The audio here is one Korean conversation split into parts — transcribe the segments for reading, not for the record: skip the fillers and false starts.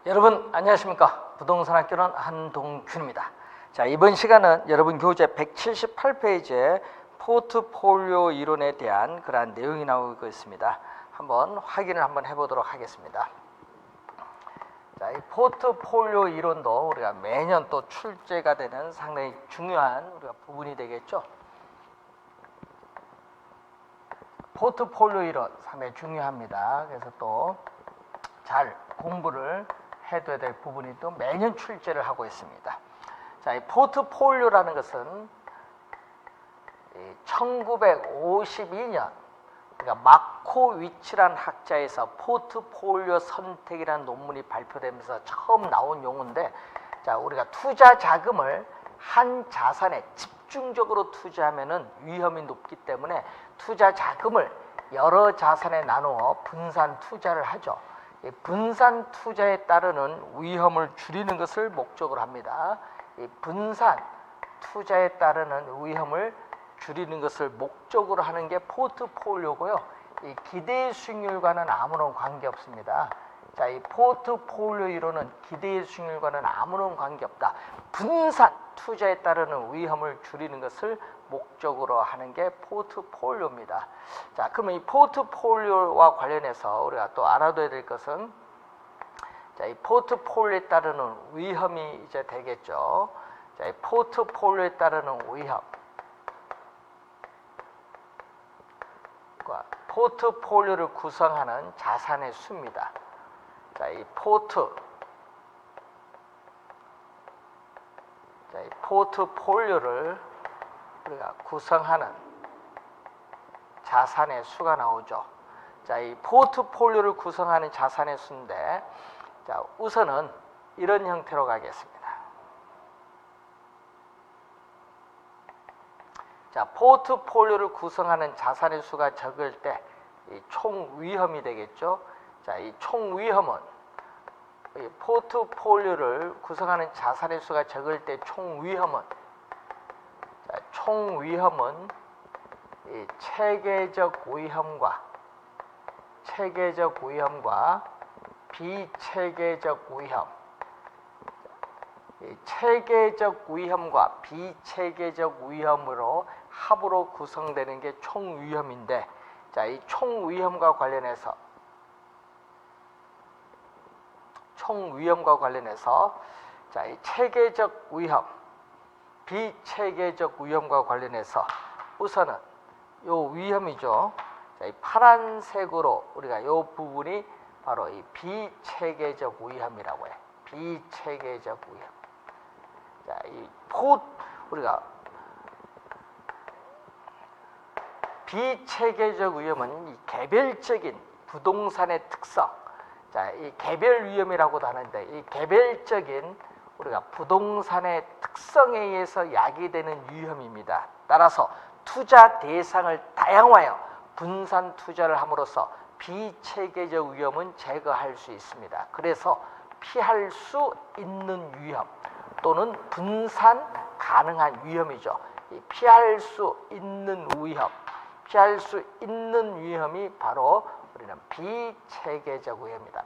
여러분 안녕하십니까? 부동산 학교는 한동균입니다. 자, 이번 시간은 여러분 교재 178페이지에 포트폴리오 이론에 대한 그러한 내용이 나오고 있습니다. 한번 확인을 한번 해보도록 하겠습니다. 자, 이 포트폴리오 이론도 우리가 매년 또 출제가 되는 상당히 중요한 우리가 부분이 되겠죠. 포트폴리오 이론 상당히 중요합니다. 그래서 또 잘 공부를 해둬야 될 부분이 또 매년 출제를 하고 있습니다. 자, 이 포트폴리오라는 것은 1952년 그러니까 마코위치라는 학자에서 포트폴리오 선택이라는 논문이 발표되면서 처음 나온 용어인데, 자, 우리가 투자 자금을 한 자산에 집중적으로 투자하면은 위험이 높기 때문에 투자 자금을 여러 자산에 나누어 분산 투자를 하죠. 이 분산 투자에 따르는 위험을 줄이는 것을 목적으로 합니다. 이 분산 투자에 따르는 위험을 줄이는 것을 목적으로 하는 게 포트폴리오고요. 이 기대 수익률과는 아무런 관계 없습니다. 자, 이 포트폴리오 이론은 기대 수익률과는 아무런 관계 없다. 분산 투자에 따르는 위험을 줄이는 것을 목적으로 하는 게 포트폴리오입니다. 자, 그러면 이 포트폴리오와 관련해서 우리가 또 알아둬야 될 것은, 자, 이 포트폴리오에 따르는 위험이 이제 되겠죠. 자, 이 포트폴리오에 따르는 위험. 포트폴리오를 구성하는 자산의 수입니다. 자, 이 포트폴리오를 우리가 구성하는 자산의 수가 나오죠. 자, 이 포트폴리오를 구성하는 자산의 수인데, 자, 우선은 이런 형태로 가겠습니다. 자, 포트폴리오를 구성하는 자산의 수가 적을 때 이 총 위험이 되겠죠. 자, 이 총 위험은 이 포트폴리오를 구성하는 자산의 수가 적을 때 총 위험은, 자, 총 위험은 이 체계적 위험과 비체계적 위험, 이 체계적 위험과 비체계적 위험으로 합으로 구성되는 게 총 위험인데, 자, 이 총 위험과 관련해서 자, 이 체계적 위험, 비체계적 위험과 관련해서 우선은 요 위험이죠. 자, 이 파란색으로 우리가 요 부분이 바로 이 비체계적 위험이라고 해. 비체계적 위험. 자, 우리가 비체계적 위험은 이 개별적인 부동산의 특성, 자, 이 개별 위험이라고도 하는데, 이 개별적인 우리가 부동산의 특성에 의해서 야기되는 위험입니다. 따라서 투자 대상을 다양화하여 분산 투자를 함으로써 비체계적 위험은 제거할 수 있습니다. 그래서 피할 수 있는 위험 또는 분산 가능한 위험이죠. 이 피할 수 있는 위험이 바로 우리는 비체계적 위험이다.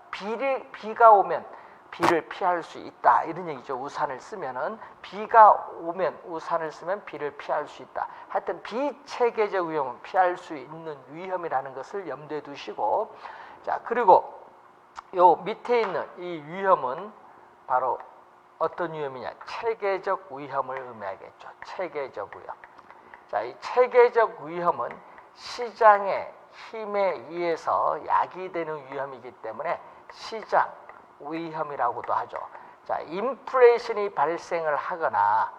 비가 오면 비를 피할 수 있다, 이런 얘기죠. 우산을 쓰면은 비가 오면 우산을 쓰면 비를 피할 수 있다. 하여튼 비체계적 위험은 피할 수 있는 위험이라는 것을 염두에 두시고, 자, 그리고 요 밑에 있는 이 위험은 바로 어떤 위험이냐? 체계적 위험을 의미하겠죠. 체계적 위험. 자, 이 체계적 위험은 시장의 힘에 의해서 야기되는 위험이기 때문에 시장 위험이라고도 하죠. 자, 인플레이션이 발생을 하거나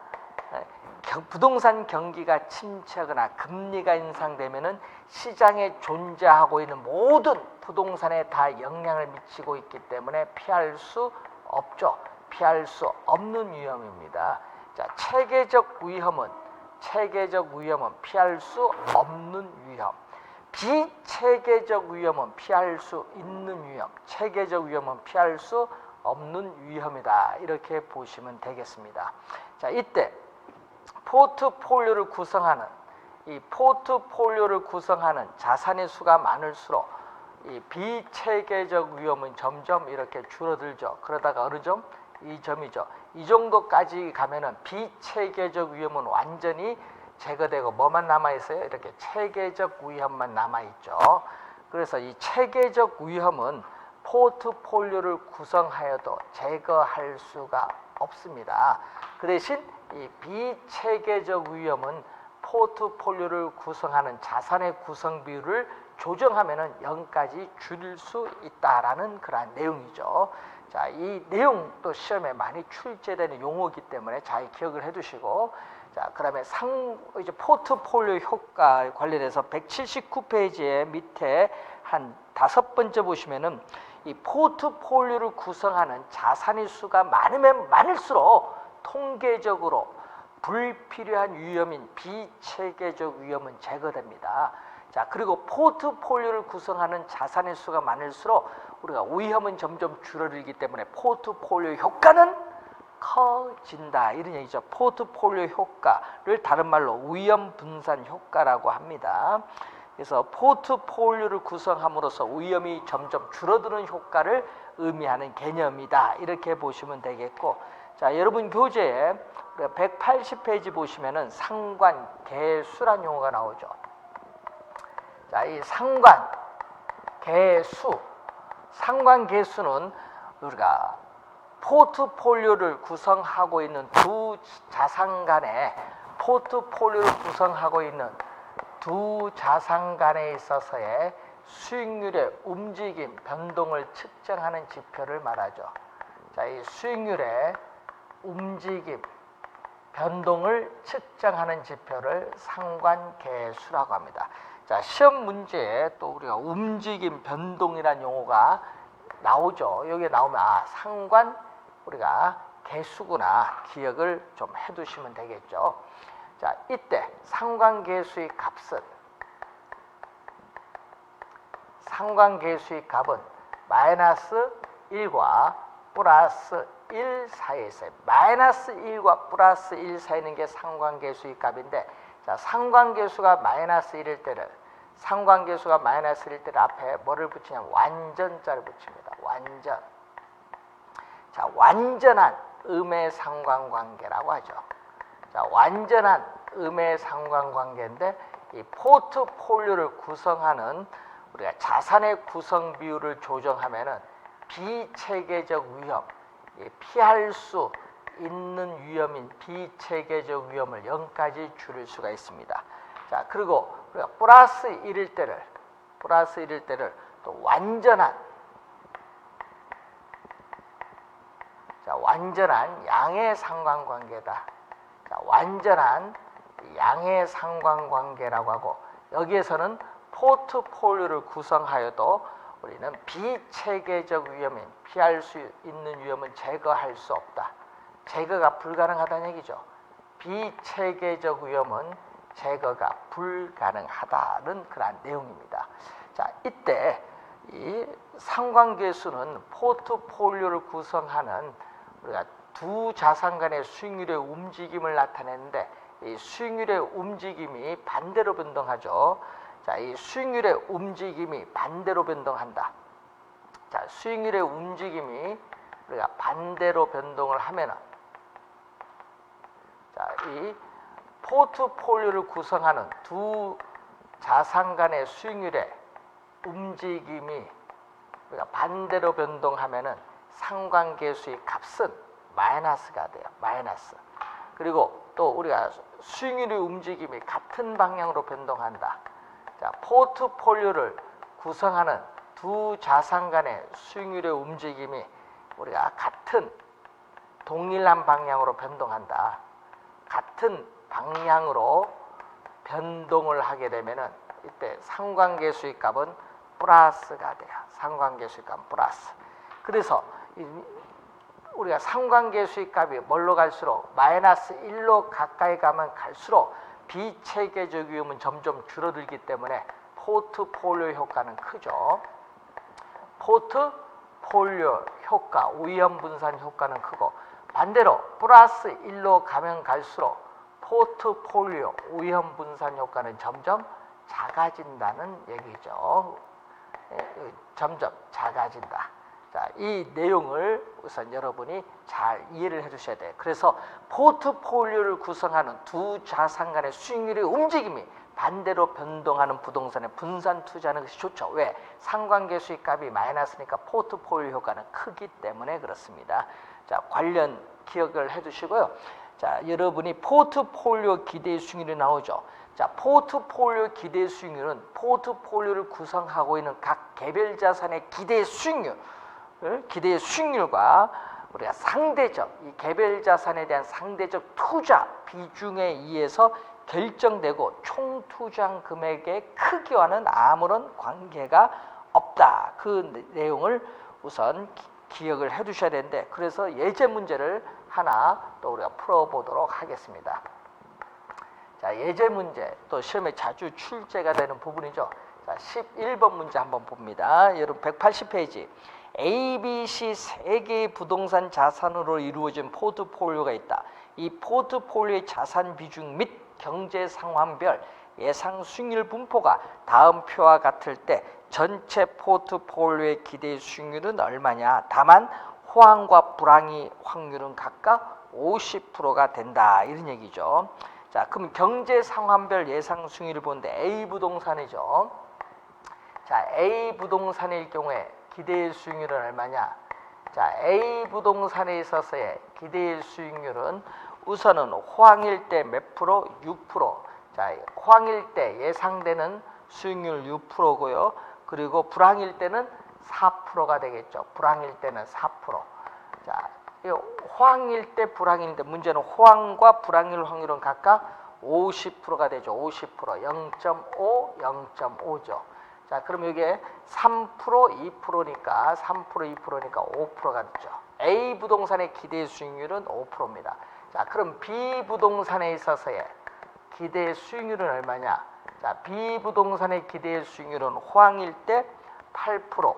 부동산 경기가 침체하거나 금리가 인상되면은 시장에 존재하고 있는 모든 부동산에 다 영향을 미치고 있기 때문에 피할 수 없죠. 피할 수 없는 위험입니다. 자, 체계적 위험은 피할 수 없는 위험. 비체계적 위험은 피할 수 있는 위험. 체계적 위험은 피할 수 없는 위험이다. 이렇게 보시면 되겠습니다. 자, 이때 포트폴리오를 구성하는 자산의 수가 많을수록 이 비체계적 위험은 점점 이렇게 줄어들죠. 그러다가 어느 점? 이 점이죠. 이 정도까지 가면은 비체계적 위험은 완전히 제거되고 뭐만 남아있어요? 이렇게 체계적 위험만 남아있죠. 그래서 이 체계적 위험은 포트폴리오를 구성하여도 제거할 수가 없습니다. 그 대신 이 비체계적 위험은 포트폴리오를 구성하는 자산의 구성 비율을 조정하면은 0까지 줄일 수 있다라는 그러한 내용이죠. 자, 이 내용도 시험에 많이 출제되는 용어이기 때문에 잘 기억을 해두시고, 자, 그다음에 이제 포트폴리오 효과 관련해서 179페이지의 밑에 한 5번째 보시면은 이 포트폴리오를 구성하는 자산의 수가 많으면 많을수록 통계적으로 불필요한 위험인 비체계적 위험은 제거됩니다. 자, 그리고 포트폴리오를 구성하는 자산의 수가 많을수록 우리가 위험은 점점 줄어들기 때문에 포트폴리오 효과는 커진다, 이런 얘기죠. 포트폴리오 효과를 다른 말로 위험 분산 효과라고 합니다. 그래서 포트폴리오를 구성함으로써 위험이 점점 줄어드는 효과를 의미하는 개념이다, 이렇게 보시면 되겠고, 자, 여러분 교재에 180페이지 보시면은 상관계수란 용어가 나오죠. 자, 이 상관계수는 우리가 포트폴리오를 구성하고 있는 두 자산 간에 있어서의 수익률의 움직임, 변동을 측정하는 지표를 말하죠. 자, 이 수익률의 움직임, 변동을 측정하는 지표를 상관계수라고 합니다. 자, 시험 문제에 또 우리가 움직임, 변동이라는 용어가 나오죠. 여기에 나오면 우리가 계수구나, 기억을 좀 해두시면 되겠죠. 자, 이때 상관계수의 값은 마이너스 1과 플러스 1 사이에 있어요. 마이너스 1과 플러스 1 사이에 있는 게 상관계수의 값인데, 자, 상관계수가 마이너스 1일 때를 앞에 뭐를 붙이냐면 완전자를 붙입니다. 완전. 자, 완전한 음의 상관관계라고 하죠. 자, 완전한 음의 상관관계인데, 이 포트폴리오를 구성하는 우리가 자산의 구성 비율을 조정하면은 비체계적 위험, 피할 수 있는 위험인 비체계적 위험을 0까지 줄일 수가 있습니다. 자, 그리고 우리가 플러스 1일 때를 또 완전한 양의 상관관계다. 자, 완전한 양의 상관관계라고 하고, 여기에서는 포트폴리오를 구성하여도 우리는 비체계적 위험인, 피할 수 있는 위험은 제거할 수 없다. 제거가 불가능하다는 얘기죠. 비체계적 위험은 제거가 불가능하다는 그런 내용입니다. 자, 이때 이 상관계수는 포트폴리오를 구성하는 우리가 두 자산 간의 수익률의 움직임을 나타내는데, 이 수익률의 움직임이 반대로 변동하죠. 자, 이 수익률의 움직임이 반대로 변동한다. 자, 수익률의 움직임이 우리가 반대로 변동을 하면은, 자, 이 포트폴리오를 구성하는 두 자산 간의 수익률의 움직임이 우리가 반대로 변동하면은 상관계수의 값은 마이너스가 돼요. 마이너스. 그리고 또 우리가 수익률의 움직임이 같은 방향으로 변동한다. 자, 포트폴리오를 구성하는 두 자산 간의 수익률의 움직임이 우리가 같은 동일한 방향으로 변동한다. 같은 방향으로 변동을 하게 되면은 이때 상관계수의 값은 플러스가 돼요. 상관계수의 값은 플러스. 그래서 우리가 상관계수의 값이 뭘로 갈수록 마이너스 1로 가까이 가면 갈수록 비체계적 위험은 점점 줄어들기 때문에 포트폴리오 효과는 크죠. 포트폴리오 효과, 위험 분산 효과는 크고, 반대로 플러스 1로 가면 갈수록 포트폴리오 위험 분산 효과는 점점 작아진다는 얘기죠. 점점 작아진다. 자, 이 내용을 우선 여러분이 잘 이해를 해 주셔야 돼요. 그래서 포트폴리오를 구성하는 두 자산 간의 수익률의 움직임이 반대로 변동하는 부동산의 분산 투자하는 것이 좋죠. 왜? 상관계 수익값이 마이너스니까 포트폴리오 효과는 크기 때문에 그렇습니다. 자, 관련 기억을 해 두시고요. 자, 여러분이 포트폴리오 기대 수익률이 나오죠. 자, 포트폴리오 기대 수익률은 포트폴리오를 구성하고 있는 각 개별 자산의 기대 수익률과 우리가 상대적, 이 개별 자산에 대한 상대적 투자 비중에 의해서 결정되고 총 투자 금액의 크기와는 아무런 관계가 없다. 그 내용을 우선 기억을 해 두셔야 되는데, 그래서 예제 문제를 하나 또 우리가 풀어보도록 하겠습니다. 자, 예제 문제 또 시험에 자주 출제가 되는 부분이죠. 자, 11번 문제 한번 봅니다. 여러분 180페이지. A, B, C 세 개의 부동산 자산으로 이루어진 포트폴리오가 있다. 이 포트폴리오의 자산 비중 및 경제 상황별 예상 수익률 분포가 다음 표와 같을 때 전체 포트폴리오의 기대 수익률은 얼마냐? 다만 호황과 불황의 확률은 각각 50%가 된다. 이런 얘기죠. 자, 그럼 경제 상황별 예상 수익률을 보는데 A 부동산이죠. 자, A 부동산일 경우에 기대 수익률은 얼마냐? 자, A 부동산에 있어서의 기대 수익률은 우선은 호황일 때 몇 프로? 6%. 자, 호황일 때 예상되는 수익률 6%고요. 그리고 불황일 때는 4%가 되겠죠. 불황일 때는 4%. 자, 호황일 때, 불황일 때 문제는 호황과 불황일 확률은 각각 50%가 되죠. 50%, 0.5, 0.5죠. 자, 그럼 이게 3%, 2%니까 3%, 2%니까 5%가 되죠. A 부동산의 기대 수익률은 5%입니다. 자, 그럼 B 부동산에 있어서의 기대 수익률은 얼마냐? 자, B 부동산의 기대 수익률은 호황일 때 8%,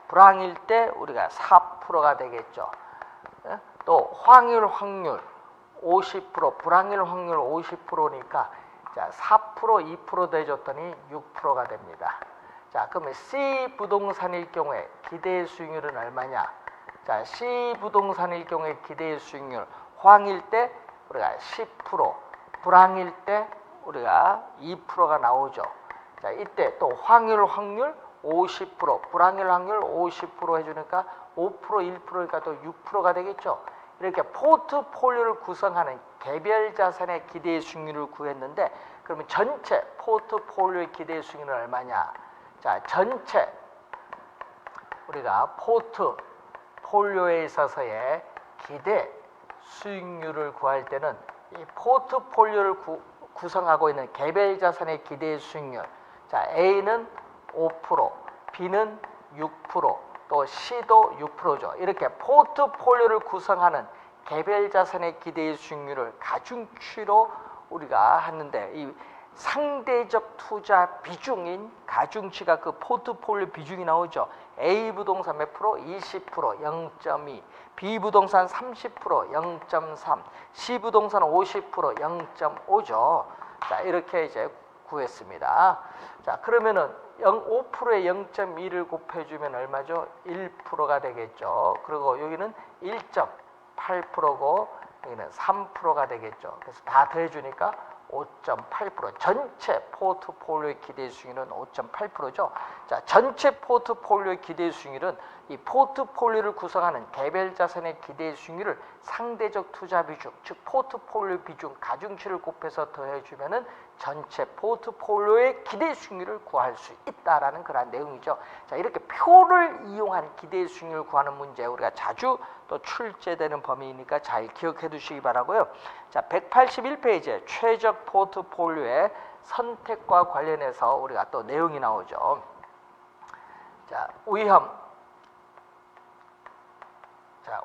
불황일 때 우리가 4%가 되겠죠. 또 호황일 확률 50%, 불황일 확률 50%니까 자, 4%, 2% 더해줬더니 6%가 됩니다. 자, 그러면 C 부동산일 경우에 기대 수익률은 얼마냐? 자, C 부동산일 경우에 기대 수익률 호황일 때 우리가 10%, 불황일 때 우리가 2%가 나오죠. 자, 이때 또 호황일 확률 50%, 불황일 확률 50% 해주니까 5%, 1%니까 또 6%가 되겠죠. 이렇게 포트폴리오를 구성하는 개별 자산의 기대 수익률을 구했는데, 그러면 전체 포트폴리오의 기대 수익률은 얼마냐? 자, 전체 우리가 포트폴리오에 있어서의 기대 수익률을 구할 때는 이 포트폴리오를 구성하고 있는 개별 자산의 기대 수익률, 자, A는 5%, B는 6%, 또 C도 6%죠. 이렇게 포트폴리오를 구성하는 개별 자산의 기대 수익률을 가중치로 우리가 하는데, 이 상대적 투자 비중인 가중치가 그 포트폴리오 비중이 나오죠. A 부동산 몇 프로? 20%, 0.2. B 부동산 30%, 0.3. C 부동산 50%, 0.5죠. 자, 이렇게 이제 구했습니다. 자, 그러면은 5%에 0.2를 곱해주면 얼마죠? 1%가 되겠죠. 그리고 여기는 1.8%고 여기는 3%가 되겠죠. 그래서 다 더해주니까 5.8%. 전체 포트폴리오의 기대 수익률은 5.8%죠. 자, 전체 포트폴리오의 기대 수익률은 이 포트폴리오를 구성하는 개별 자산의 기대 수익률을 상대적 투자 비중, 즉 포트폴리오 비중 가중치를 곱해서 더해주면은 전체 포트폴리오의 기대 수익률을 구할 수 있다라는 그런 내용이죠. 자, 이렇게 표를 이용한 기대 수익률을 구하는 문제 우리가 자주 또 출제되는 범위이니까 잘 기억해 두시기 바라고요. 자, 181페이지에 최적 포트폴리오의 선택과 관련해서 우리가 또 내용이 나오죠. 자,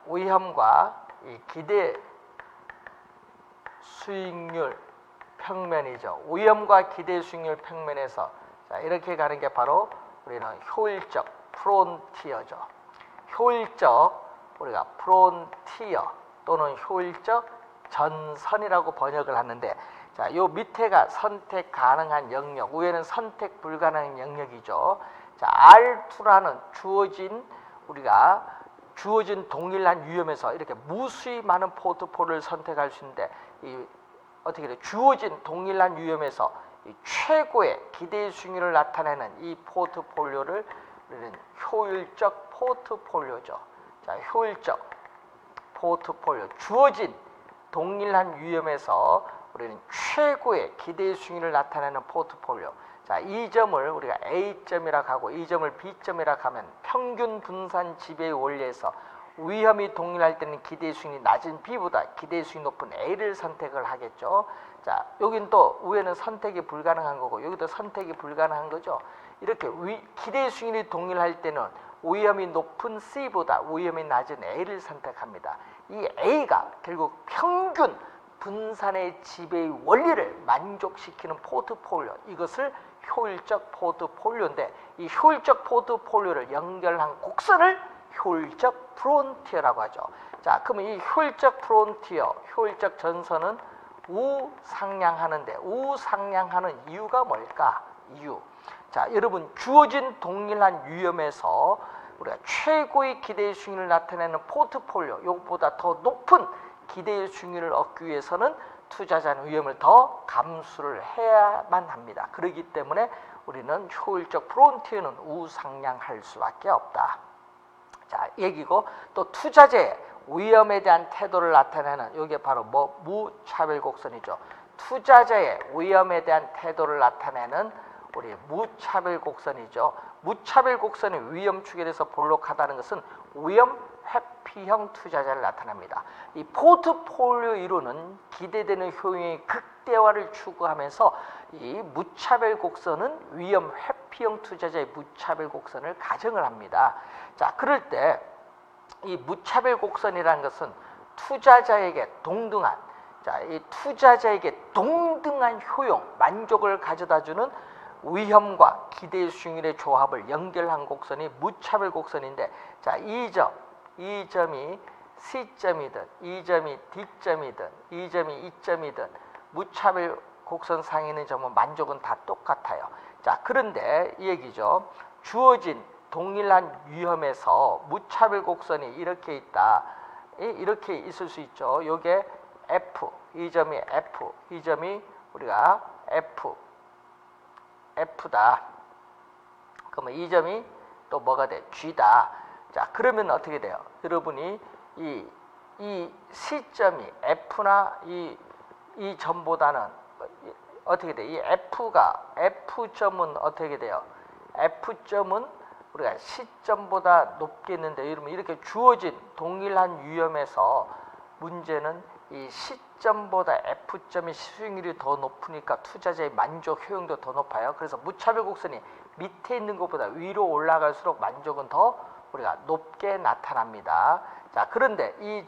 위험과 이 기대 수익률 평면이죠. 위험과 기대 수익률 평면에서 자, 이렇게 가는 게 바로 우리는 효율적 프론티어죠. 효율적 우리가 프론티어 또는 효율적 전선이라고 번역을 하는데, 자, 요 밑에가 선택 가능한 영역, 위에는 선택 불가능한 영역이죠. 자, R2라는 주어진 동일한 위험에서 이렇게 무수히 많은 포트폴리오를 선택할 수 있는데, 어떻게 돼? 주어진 동일한 위험에서 이 최고의 기대 수익률을 나타내는 이 포트폴리오를 우리는 효율적 포트폴리오죠. 자, 효율적 포트폴리오. 주어진 동일한 위험에서 우리는 최고의 기대 수익률을 나타내는 포트폴리오. 자, 이 점을 우리가 A점이라고 하고 이 점을 B점이라고 하면 평균 분산 지배의 원리에서 위험이 동일할 때는 기대 수익률이 낮은 B보다 기대 수익이 높은 A를 선택을 하겠죠. 자, 여긴 또 위에는 선택이 불가능한 거고 여기도 선택이 불가능한 거죠. 이렇게 기대 수익률이 동일할 때는 위험이 높은 C보다 위험이 낮은 A를 선택합니다. 이 A가 결국 평균 분산의 지배의 원리를 만족시키는 포트폴리오, 이것을 효율적 포트폴리오인데, 이 효율적 포트폴리오를 연결한 곡선을 효율적 프론티어라고 하죠. 자, 그러면 이 효율적 프론티어, 효율적 전선은 우상향하는데, 우상향하는 이유가 뭘까? 이유. 자, 여러분, 주어진 동일한 위험에서 우리가 최고의 기대 수익률을 나타내는 포트폴리오, 이것보다 더 높은 기대 수익률을 얻기 위해서는 투자자는 위험을 더 감수를 해야만 합니다. 그렇기 때문에 우리는 효율적 프론티어는 우상향할 수밖에 없다. 자, 얘기고, 또 투자자의 위험에 대한 태도를 나타내는, 이게 바로 무차별 곡선이죠. 투자자의 위험에 대한 태도를 나타내는 우리 무차별 곡선이죠. 무차별 곡선의 위험축에 대해서 볼록하다는 것은 위험 회피형 투자자를 나타납니다. 이 포트폴리오 이론은 기대되는 효용의 극대화를 추구하면서 이 무차별 곡선은 위험 회피형 투자자의 무차별 곡선을 가정을 합니다. 자, 그럴 때 이 무차별 곡선이라는 것은 투자자에게 동등한, 자, 이 투자자에게 동등한 효용, 만족을 가져다주는 위험과 기대 수익률의 조합을 연결한 곡선이 무차별 곡선인데, 자, 이 점이 C점이든 이 점이 D점이든 이 점이 E점이든 무차별 곡선 상에 있는 점은 만족은 다 똑같아요. 자, 그런데 이 얘기죠. 주어진 동일한 위험에서 무차별 곡선이 이렇게 있다. 이렇게 있을 수 있죠. 요게 F, 이 점이 F, 이 점이 우리가 F다. 그러면 이 점이 또 뭐가 돼? G다. 자, 그러면 어떻게 돼요? 여러분이 이 C점이 F나 이 점보다는 어떻게 돼? 이 F점은 어떻게 돼요? F점은 우리가 C점보다 높게 있는데, 여러분 이렇게 주어진 동일한 위험에서 문제는 이 C점보다 F점의 수익률이 더 높으니까 투자자의 만족 효용도 더 높아요. 그래서 무차별 곡선이 밑에 있는 것보다 위로 올라갈수록 만족은 더 우리가 높게 나타납니다. 자, 그런데 이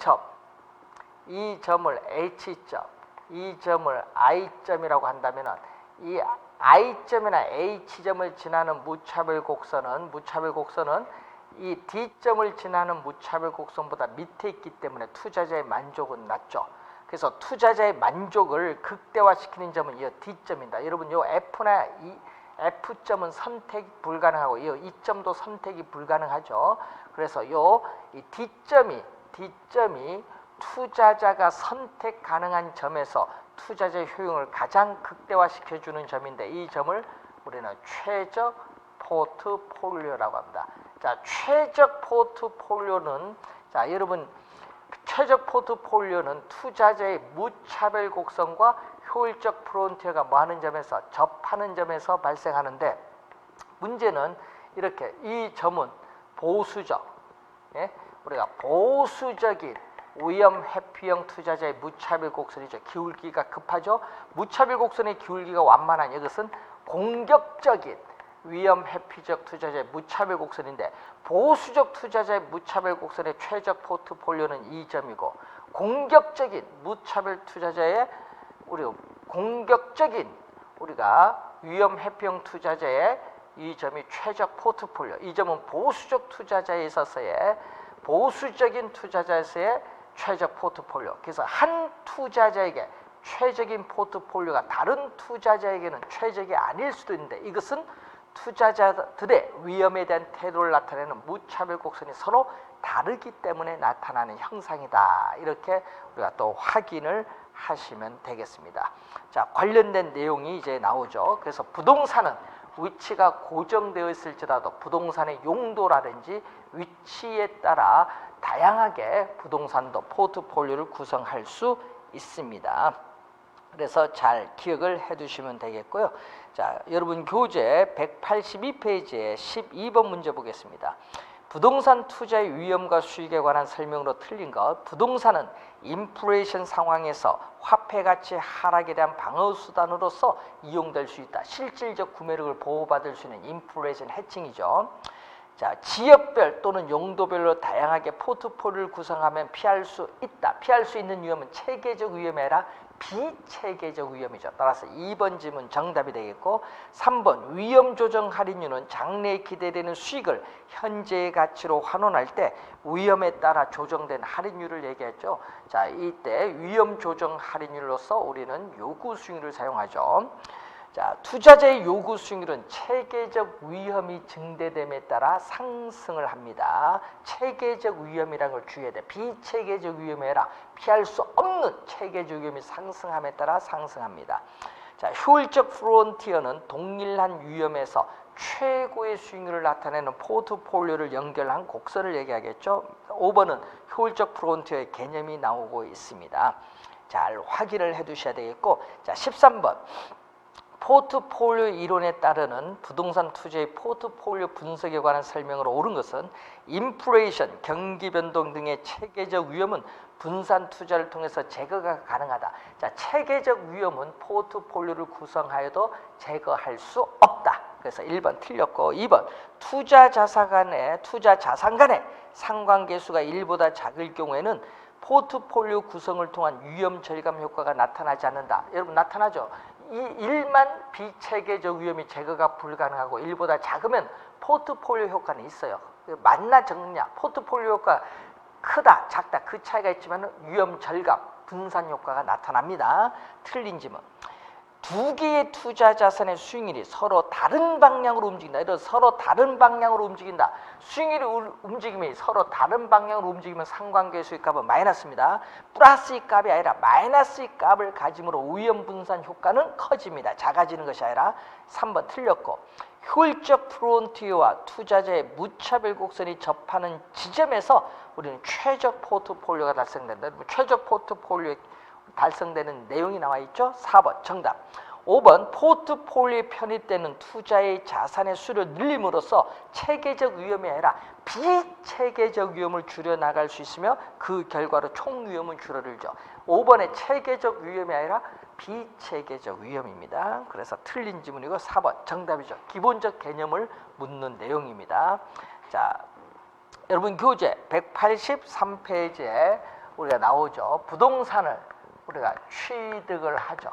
점을 H점, 이 점을 I점이라고 한다면 이 I점이나 H점을 지나는 무차별 곡선은 이 D점을 지나는 무차별 곡선보다 밑에 있기 때문에 투자자의 만족은 낮죠. 그래서 투자자의 만족을 극대화시키는 점은 이 D점입니다. 여러분, 이 F나 이 F점은 선택이 불가능하고 이 E점도 선택이 불가능하죠. 그래서 이 D점이 투자자가 선택 가능한 점에서 투자자의 효용을 가장 극대화시켜주는 점인데, 이 점을 우리는 최적 포트폴리오라고 합니다. 자, 최적 포트폴리오는, 자, 여러분, 최적 포트폴리오는 투자자의 무차별 곡선과 효율적 프론티어가 뭐하는 점에서 접하는 점에서 발생하는데, 문제는 이렇게 이 점은 보수적, 우리가 보수적인 위험 회피형 투자자의 무차별 곡선이죠. 기울기가 급하죠. 무차별 곡선의 기울기가 완만한 이것은 공격적인 위험 회피적 투자자의 무차별 곡선인데, 보수적 투자자의 무차별 곡선의 최적 포트폴리오는 이 점이고, 공격적인 무차별 투자자의 우리가 위험 회피형 투자자의 이 점이 최적 포트폴리오. 이 점은 보수적 투자자에 있어서의 보수적인 투자자에서의 최적 포트폴리오. 그래서 한 투자자에게 최적인 포트폴리오가 다른 투자자에게는 최적이 아닐 수도 있는데 이것은 투자자들의 위험에 대한 태도를 나타내는 무차별 곡선이 서로 다르기 때문에 나타나는 형상이다. 이렇게 우리가 또 확인을 하시면 되겠습니다. 자, 관련된 내용이 이제 나오죠. 그래서 부동산은 위치가 고정되어 있을지라도 부동산의 용도라든지 위치에 따라 다양하게 부동산도 포트폴리오를 구성할 수 있습니다. 그래서 잘 기억을 해 두시면 되겠고요. 자, 여러분 교재 182페이지에 12번 문제 보겠습니다. 부동산 투자의 위험과 수익에 관한 설명으로 틀린 것. 부동산은 인플레이션 상황에서 화폐 가치 하락에 대한 방어 수단으로서 이용될 수 있다. 실질적 구매력을 보호받을 수 있는 인플레이션 해칭이죠. 자, 지역별 또는 용도별로 다양하게 포트폴리오를 구성하면 피할 수 있다. 피할 수 있는 위험은 체계적 위험이 아니라 비체계적 위험이죠. 따라서 2번 질문 정답이 되겠고, 3번 위험 조정 할인율은 장래에 기대되는 수익을 현재의 가치로 환원할 때 위험에 따라 조정된 할인율을 얘기했죠. 자, 이때 위험 조정 할인율로서 우리는 요구 수익률을 사용하죠. 자, 투자자의 요구 수익률은 체계적 위험이 증대됨에 따라 상승을 합니다. 체계적 위험이라는 걸 주의해야 돼. 비체계적 위험이 아니라 피할 수 없는 체계적 위험이 상승함에 따라 상승합니다. 자, 효율적 프론티어는 동일한 위험에서 최고의 수익률을 나타내는 포트폴리오를 연결한 곡선을 얘기하겠죠. 5번은 효율적 프론티어의 개념이 나오고 있습니다. 잘 확인을 해 두셔야 되겠고, 자, 13번 포트폴리오 이론에 따르는 부동산 투자의 포트폴리오 분석에 관한 설명으로 옳은 것은 인플레이션, 경기 변동 등의 체계적 위험은 분산 투자를 통해서 제거가 가능하다. 자, 체계적 위험은 포트폴리오를 구성하여도 제거할 수 없다. 그래서 1번 틀렸고, 2번 투자 자산 간의 상관계수가 1보다 작을 경우에는 포트폴리오 구성을 통한 위험 절감 효과가 나타나지 않는다. 여러분 나타나죠? 이 1만 비체계적 위험이 제거가 불가능하고 1보다 작으면 포트폴리오 효과는 있어요. 맞나 적냐, 포트폴리오 효과 크다 작다 그 차이가 있지만 위험 절감 분산 효과가 나타납니다. 틀린 질문. 두 개의 투자 자산의 수익률이 서로 다른 방향으로 움직인다. 이런 서로 다른 방향으로 움직인다. 수익률이 움직임이 서로 다른 방향으로 움직이면 상관계수의 값은 마이너스입니다. 플러스의 값이 아니라 마이너스의 값을 가짐으로 위험 분산 효과는 커집니다. 작아지는 것이 아니라. 3번 틀렸고, 효율적 프론티어와 투자자의 무차별 곡선이 접하는 지점에서 우리는 최적 포트폴리오가 달성된다. 최적 포트폴리오의 달성되는 내용이 나와 있죠. 4번 정답. 5번 포트폴리오에 편입되는 투자의 자산의 수를 늘림으로써 체계적 위험이 아니라 비체계적 위험을 줄여나갈 수 있으며 그 결과로 총 위험은 줄어들죠. 5번의 체계적 위험이 아니라 비체계적 위험입니다. 그래서 틀린 지문이고 4번 정답이죠. 기본적 개념을 묻는 내용입니다. 자, 여러분 교재 183페이지에 우리가 나오죠. 부동산을 우리가 취득을 하죠.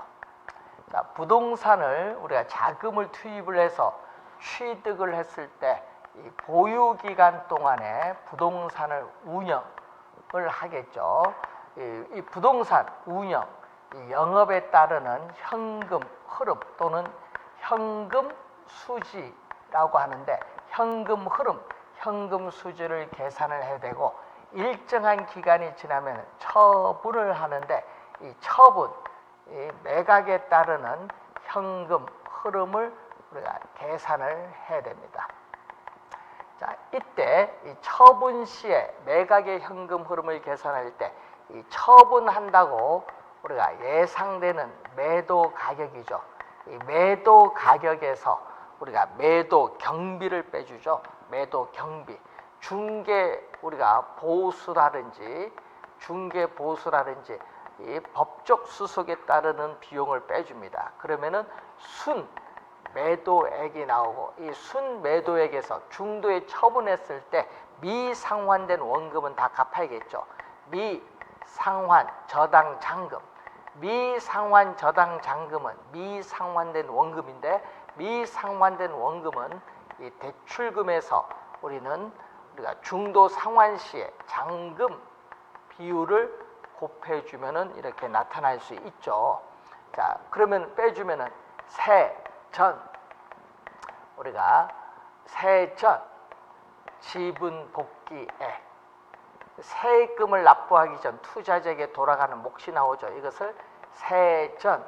자, 부동산을 우리가 자금을 투입을 해서 취득을 했을 때 이 보유 기간 동안에 부동산을 운영을 하겠죠. 이 부동산 운영, 이 영업에 따르는 현금 흐름 또는 현금 수지라고 하는데, 현금 흐름, 현금 수지를 계산을 해야 되고 일정한 기간이 지나면 처분을 하는데, 이 처분, 이 매각에 따르는 현금 흐름을 우리가 계산을 해야 됩니다. 자, 이때 이 처분 시에 매각의 현금 흐름을 계산할 때 이 처분한다고 우리가 예상되는 매도 가격이죠. 이 매도 가격에서 우리가 매도 경비를 빼주죠. 매도 경비, 중개 우리가 보수라든지 이 법적 수속에 따르는 비용을 빼줍니다. 그러면은 순 매도액이 나오고, 이 순 매도액에서 중도에 처분했을 때 미상환된 원금은 다 갚아야겠죠. 미상환 저당 잔금, 미상환 저당 잔금은 미상환된 원금인데, 미상환된 원금은 이 대출금에서 우리가 중도 상환 시에 잔금 비율을 곱해주면은 이렇게 나타날 수 있죠. 자, 그러면 빼주면은 세전, 우리가 세전 지분 복귀액, 세금을 납부하기 전 투자자에게 돌아가는 몫이 나오죠. 이것을 세전,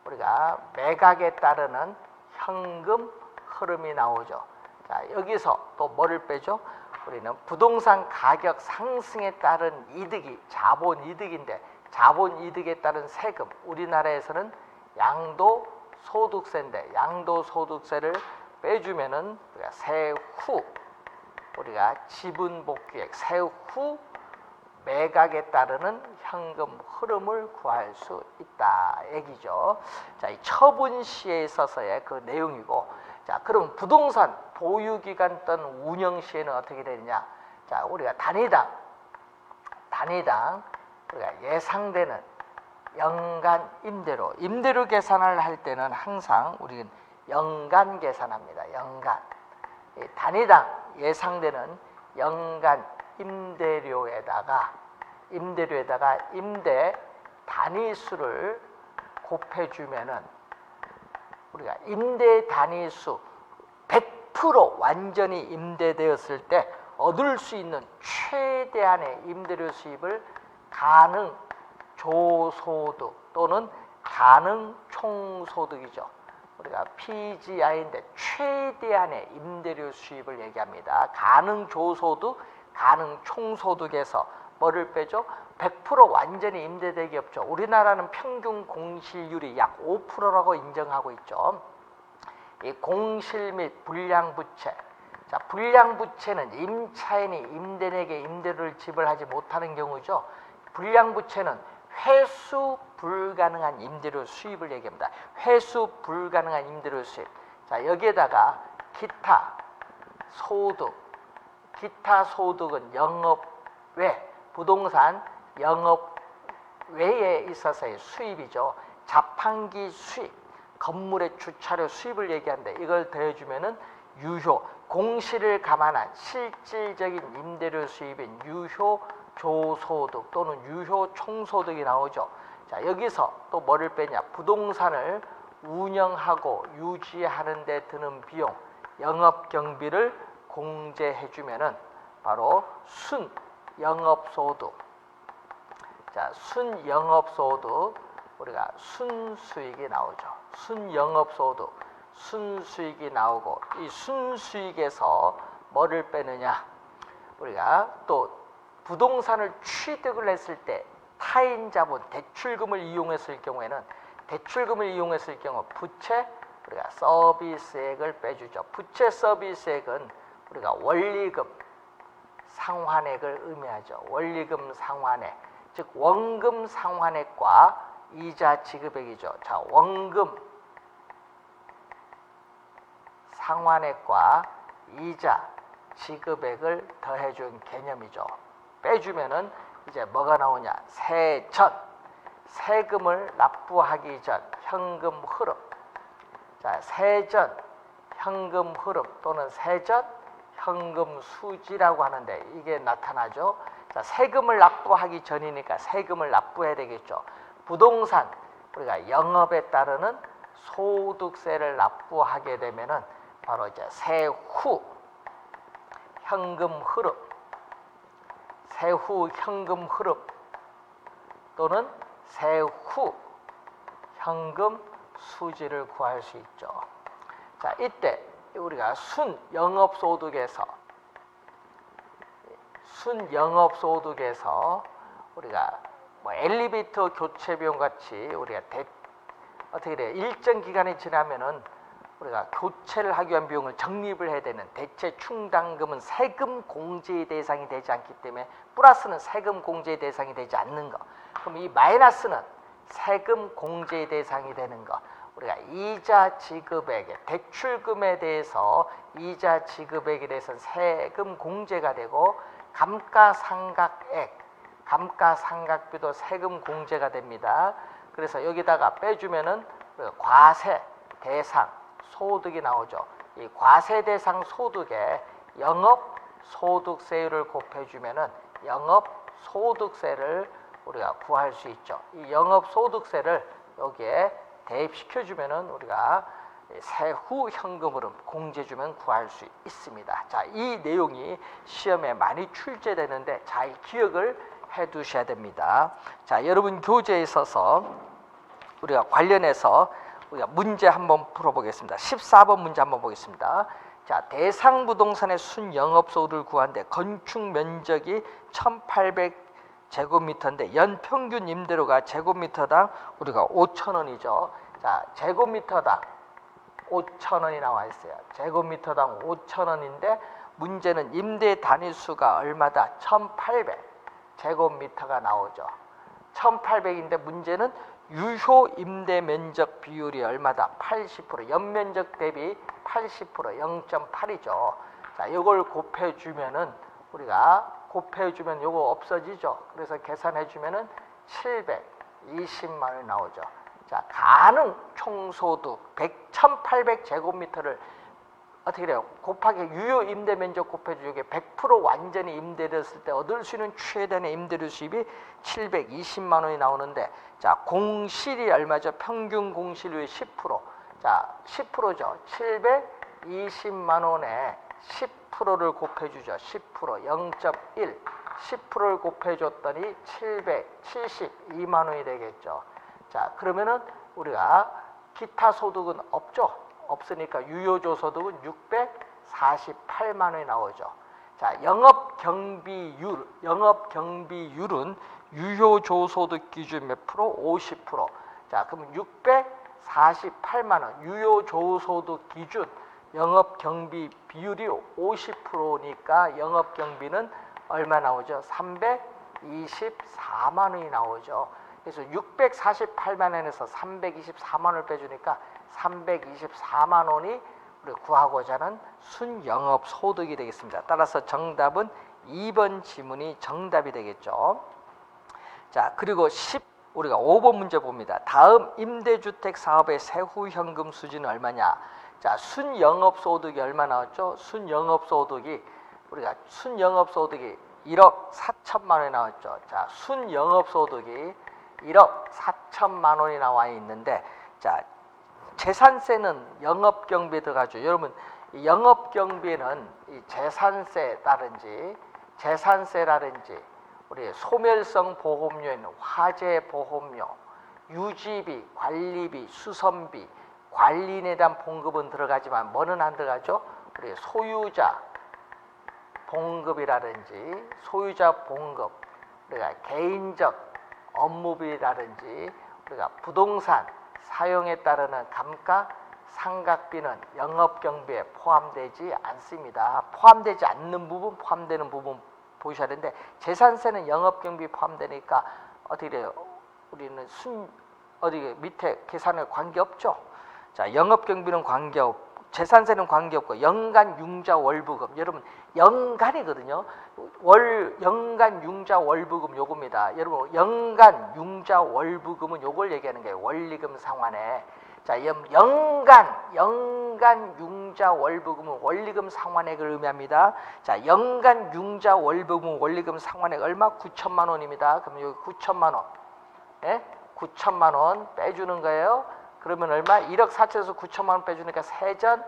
우리가 매각에 따르는 현금 흐름이 나오죠. 자, 여기서 또 뭐를 빼죠? 우리는 부동산 가격 상승에 따른 이득이 자본이득인데, 자본이득에 따른 세금, 우리나라에서는 양도소득세인데, 양도소득세를 빼주면은 우리가 세후, 우리가 지분복귀액, 세후 매각에 따르는 현금 흐름을 구할 수 있다 얘기죠. 자, 이 처분시에 있어서의 그 내용이고, 자, 그럼 부동산 보유기간 또는 운영시에는 어떻게 되느냐? 자, 우리가 단위당 우리가 예상되는 연간 임대료 계산을 할 때는 항상 우리는 연간 계산합니다. 연간. 단위당 예상되는 연간 임대료에다가 임대 단위수를 곱해주면은 우리가 임대 단위수 100% 완전히 임대되었을 때 얻을 수 있는 최대한의 임대료 수입을 가능 조소득 또는 가능 총소득이죠. 우리가 PGI인데 최대한의 임대료 수입을 얘기합니다. 가능 조소득, 가능 총소득에서 뭐를 빼죠? 100% 완전히 임대되기 없죠. 우리나라는 평균 공실률이 약 5%라고 인정하고 있죠. 이 공실 및 불량부채. 자, 불량부채는 임차인이 임대인에게 임대료를 지불하지 못하는 경우죠. 불량부채는 회수 불가능한 임대료 수입을 얘기합니다. 회수 불가능한 임대료 수입. 자, 여기에다가 기타 소득은 영업 외, 부동산 영업 외에 있어서의 수입이죠. 자판기 수입, 건물의 주차료 수입을 얘기하는데, 이걸 더해주면은 유효, 공실을 감안한 실질적인 임대료 수입인 유효 조소득 또는 유효 총소득이 나오죠. 자, 여기서 또 뭐를 빼냐? 부동산을 운영하고 유지하는 데 드는 비용, 영업 경비를 공제해주면은 바로 순영업소득. 자, 순영업소득, 우리가 순수익이 나오죠. 순영업소득, 순수익이 나오고, 이 순수익에서 뭐를 빼느냐? 우리가 또 부동산을 취득을 했을 때 타인 자본, 대출금을 이용했을 경우에는 부채, 우리가 서비스액을 빼주죠. 부채 서비스액은 우리가 원리금 상환액을 의미하죠. 원리금 상환액, 즉 원금 상환액과 이자 지급액이죠. 자, 원금 상환액과 이자 지급액을 더해준 개념이죠. 빼주면은 이제 뭐가 나오냐? 세금을 납부하기 전 현금 흐름. 자, 세전 현금 흐름 또는 세전 현금 수지라고 하는데, 이게 나타나죠. 자, 세금을 납부하기 전이니까 세금을 납부해야 되겠죠. 부동산 우리가 영업에 따르는 소득세를 납부하게 되면은 바로 이제 세후 현금 흐름, 세후 현금 흐름 또는 세후 현금 수지를 구할 수 있죠. 자, 이때 우리가 순영업소득에서 우리가 뭐 엘리베이터 교체 비용 같이 우리가 어떻게 돼요? 일정 기간이 지나면은 우리가 교체를 하기 위한 비용을 적립을 해야 되는 대체 충당금은 세금 공제의 대상이 되지 않기 때문에, 플러스는 세금 공제의 대상이 되지 않는 거. 그럼 이 마이너스는 세금 공제의 대상이 되는 거. 우리가 이자 지급액에, 대출금에 대해서 이자 지급액에 대해서는 세금 공제가 되고, 감가상각액, 감가상각비도 세금 공제가 됩니다. 그래서 여기다가 빼주면은 과세 대상 소득이 나오죠. 이 과세 대상 소득에 영업 소득세율을 곱해주면은 영업 소득세를 우리가 구할 수 있죠. 이 영업소득세를 여기에 대입시켜주면은 우리가 세후 현금흐름 공제주면 구할 수 있습니다. 자, 이 내용이 시험에 많이 출제되는데 잘 기억을 해 두셔야 됩니다. 자, 여러분 교재에 있어서 우리가 관련해서 우리가 문제 한번 풀어보겠습니다. 14번 문제 한번 보겠습니다. 자, 대상 부동산의 순영업소득을 구한데 건축 면적이 1800제곱미터인데 연평균 임대료가 제곱미터당 우리가 5,000원이죠. 자, 제곱미터당 5,000원이 나와 있어요. 제곱미터당 5,000원인데 문제는 임대 단위수가 얼마다? 1,800제곱미터가 나오죠. 1,800인데 문제는 유효 임대 면적 비율이 얼마다? 80%. 연면적 대비 80%, 0.8이죠. 자, 이걸 곱해주면은 우리가 곱해주면 요거 없어지죠. 그래서 계산해주면은 720만 원이 나오죠. 자, 가능 총소득 1,800제곱미터를 어떻게 돼요? 곱하기 유효 임대 면적 곱해주고 이게 100% 완전히 임대됐을 때 얻을 수 있는 최대의 임대료 수입이 720만 원이 나오는데, 자, 공실이 얼마죠? 평균 공실률이 10%. 자, 10%죠. 720만 원에 10%를 곱해주죠. 10%, 0.1. 10%를 곱해줬더니 772만 원이 되겠죠. 자, 그러면은 우리가 기타 소득은 없죠. 없으니까 유효조소득은 648만 원이 나오죠. 자, 영업경비율은 유효조소득 기준 몇 프로? 50%. 자, 그럼 648만 원 유효조소득 기준 영업경비 비율이 50%니까 영업경비는 얼마 나오죠? 324만 원이 나오죠. 그래서 648만 원에서 324만 원을 빼주니까 324만 원이 우리 구하고자 하는 순영업 소득이 되겠습니다. 따라서 정답은 2번 지문이 정답이 되겠죠. 자, 그리고 우리가 5번 문제 봅니다. 다음 임대주택 사업의 세후 현금 수지는 얼마냐? 자, 순영업 소득이 얼마 나왔죠? 순영업소득이 1억 4천만 원이 나왔죠. 자, 순영업소득이 1억 4천만 원이 나와 있는데, 자, 재산세는 영업경비에 들어가죠. 여러분, 이 영업경비는 이 재산세라든지 우리 소멸성 보험료에는 화재 보험료, 유지비, 관리비, 수선비, 관리인에 대한 봉급은 들어가지만 뭐는 안 들어가죠? 우리 소유자 봉급이라든지 소유자 봉급, 우리가 개인적 업무비라든지 우리가 부동산 사용에 따르는 감가 상각비는 영업경비에 포함되지 않습니다. 포함되지 않는 부분, 포함되는 부분 보셔야 되는데, 재산세는 영업경비 포함되니까 어떻게 돼요? 우리는 어디 밑에 계산에 관계없죠. 자, 영업경비는 관계없고 재산세는 관계없고 연간 융자 월부금, 여러분 연간이거든요. 연간 융자 월부금 요겁니다. 여러분 연간 융자 월부금은 요걸 얘기하는 거예요. 원리금 상환에. 자, 연간 융자 월부금은 원리금 상환액을 의미합니다. 자, 연간 융자 월부금 원리금 상환액 얼마? 9천만 원입니다. 그럼 여기 9천만 원, 예? 9천만 원 빼주는 거예요. 그러면 얼마? 1억 4천에서 9천만 원 빼주니까 세전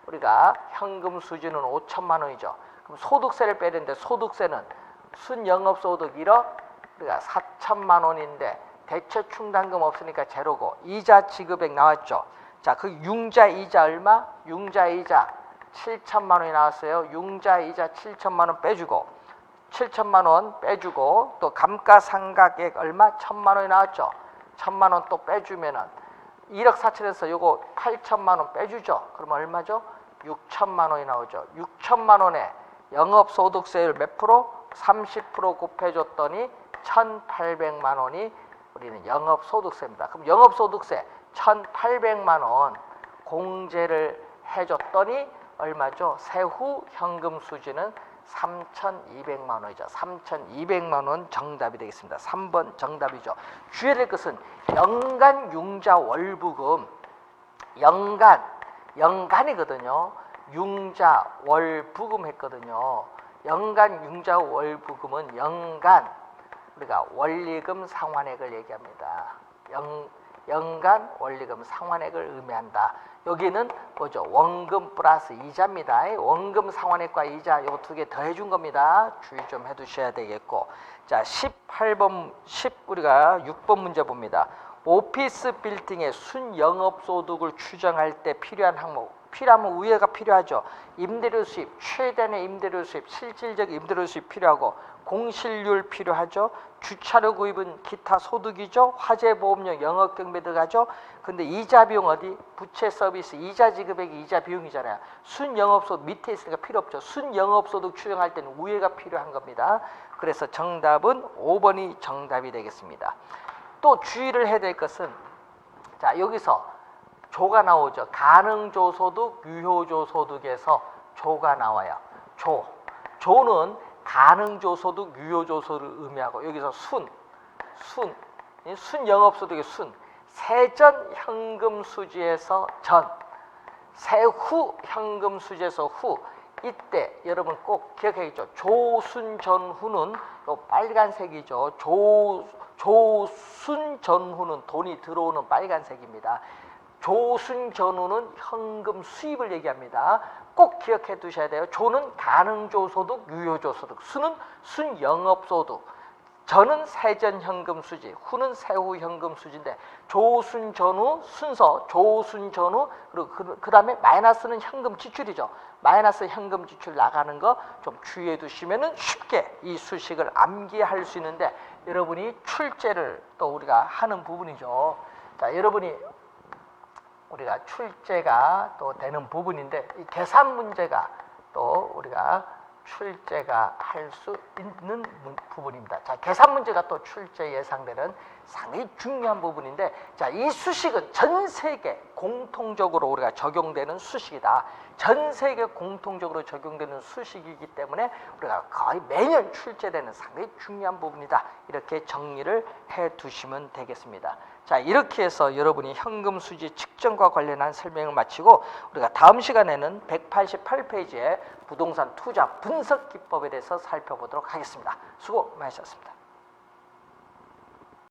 우리가 현금 수지는 5천만 원이죠. 그럼 소득세를 빼야 되는데, 소득세는 순영업소득 1억 우리가 4천만 원인데 대체 충당금 없으니까 제로고, 이자 지급액 나왔죠. 자, 그 융자 이자 얼마? 융자 이자 7천만 원이 나왔어요. 융자 이자 7천만 원 빼주고, 7천만 원 빼주고, 또 감가상각액 얼마? 1천만 원이 나왔죠. 1천만 원 또 빼주면은 1억 4천에서 요거 8천만 원 빼주죠. 그러면 얼마죠? 6천만 원이 나오죠. 6천만 원에 영업소득세율 몇 프로? 30% 곱해줬더니 1,800만 원이 우리는 영업소득세입니다. 그럼 영업소득세 1,800만 원 공제를 해줬더니 얼마죠? 세후 현금 수지는 3,200만 원이죠. 3,200만 원 정답이 되겠습니다. 3번 정답이죠. 주의해야 될 것은 연간 융자 월부금, 연간이거든요. 융자 월부금 했거든요. 연간 융자 월부금은 연간 우리가 원리금 상환액을 얘기합니다. 연간 원리금 상환액을 의미한다. 여기는 뭐죠? 원금 플러스 이자입니다. 원금 상환액과 이자 요 두 개 더해 준 겁니다. 주의 좀 해두셔야 되겠고. 자, 18번, 우리가 6번 문제 봅니다. 오피스 빌딩의 순영업소득을 추정할 때 필요한 항목. 필요하면 우회가 필요하죠. 임대료 수입, 최대의 임대료 수입, 실질적 임대료 수입 필요하고, 공실률 필요하죠. 주차료 구입은 기타 소득이죠. 화재 보험료, 영업 경비 들어가죠. 근데 이자 비용 어디? 부채 서비스 이자 지급액이 이자 비용이잖아요. 순영업소득 밑에 있으니까 필요 없죠. 순영업소득 추정할 때는 우회가 필요한 겁니다. 그래서 정답은 5번이 정답이 되겠습니다. 또 주의를 해야 될 것은, 자, 여기서 조가 나오죠. 가능조소득, 유효조소득에서 조가 나와요. 조는 가능조소득, 유효조소득을 의미하고, 여기서 순영업소득의 세전 현금수지에서 전, 세후 현금수지에서 후. 이때 여러분 꼭 기억해야겠죠. 조순 전후는 요 빨간색이죠. 조순 전후는 돈이 들어오는 빨간색입니다. 조순 전후는 현금 수입을 얘기합니다. 꼭 기억해 두셔야 돼요. 조는 가능조소득, 유효조소득, 수는 순영업소득, 전은 세전현금수지, 후는 세후현금수지인데, 조순전후 순서, 조순전후, 그리고 그 다음에 마이너스는 현금 지출이죠. 마이너스 현금 지출 나가는 거 좀 주의해 두시면은 쉽게 이 수식을 암기할 수 있는데, 여러분이 출제를 또 우리가 하는 부분이죠. 자, 여러분이 우리가 출제가 또 되는 부분인데, 이 계산 문제가 또 우리가 출제가 할 수 있는 부분입니다. 자, 계산 문제가 또 출제 예상되는 상당히 중요한 부분인데, 자, 이 수식은 전 세계 공통적으로 우리가 적용되는 수식이다. 전 세계 공통적으로 적용되는 수식이기 때문에 우리가 거의 매년 출제되는 상당히 중요한 부분이다. 이렇게 정리를 해 두시면 되겠습니다. 자, 이렇게 해서 여러분이 현금 수지 측정과 관련한 설명을 마치고, 우리가 다음 시간에는 188페이지에 부동산 투자 분석 기법에 대해서 살펴보도록 하겠습니다. 수고 많으셨습니다.